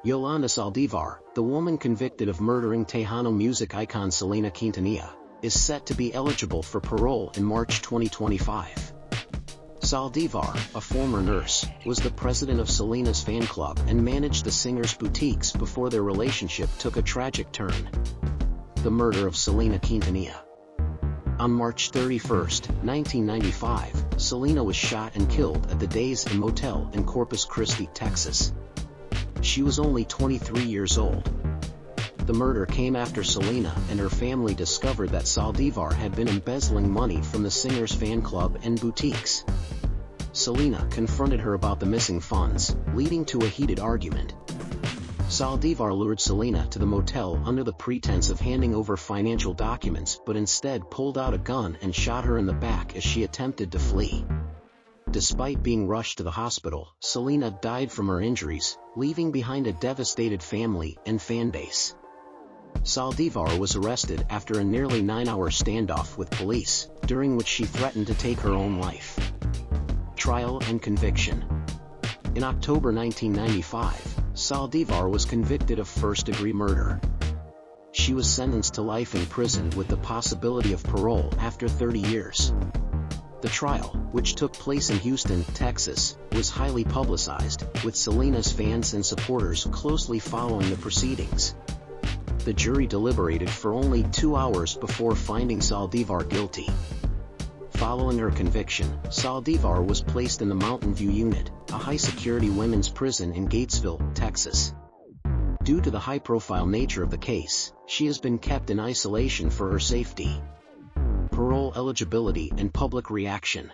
Yolanda Saldivar, the woman convicted of murdering Tejano music icon Selena Quintanilla, is set to be eligible for parole in March 2025. Saldivar, a former nurse, was the president of Selena's fan club and managed the singer's boutiques before their relationship took a tragic turn. The murder of Selena Quintanilla. On March 31, 1995, Selena was shot and killed at the Days Inn Motel in Corpus Christi, Texas. She was only 23 years old. The murder came after Selena and her family discovered that Saldivar had been embezzling money from the singer's fan club and boutiques. Selena confronted her about the missing funds, leading to a heated argument. Saldivar lured Selena to the motel under the pretense of handing over financial documents but instead pulled out a gun and shot her in the back as she attempted to flee. Despite being rushed to the hospital, Selena died from her injuries, leaving behind a devastated family and fan base. Saldivar was arrested after a nearly 9-hour standoff with police, during which she threatened to take her own life. Trial and conviction. In October 1995, Saldivar was convicted of first-degree murder. She was sentenced to life in prison with the possibility of parole after 30 years. The trial, which took place in Houston, Texas, was highly publicized, with Selena's fans and supporters closely following the proceedings. The jury deliberated for only 2 hours before finding Saldivar guilty. Following her conviction, Saldivar was placed in the Mountain View Unit, a high-security women's prison in Gatesville, Texas. Due to the high-profile nature of the case, she has been kept in isolation for her safety. Parole eligibility and public reaction.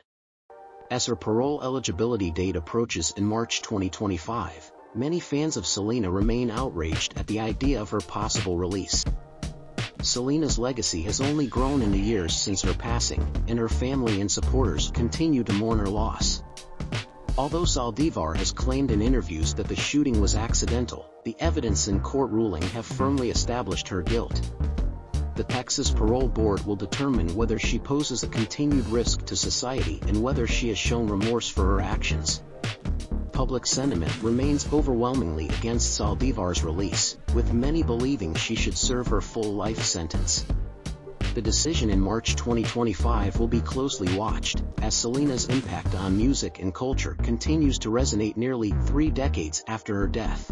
As her parole eligibility date approaches in March 2025, many fans of Selena remain outraged at the idea of her possible release. Selena's legacy has only grown in the years since her passing, and her family and supporters continue to mourn her loss. Although Saldivar has claimed in interviews that the shooting was accidental, the evidence and court ruling have firmly established her guilt. The Texas Parole Board will determine whether she poses a continued risk to society and whether she has shown remorse for her actions. Public sentiment remains overwhelmingly against Saldivar's release, with many believing she should serve her full life sentence. The decision in March 2025 will be closely watched, as Selena's impact on music and culture continues to resonate nearly 3 decades after her death.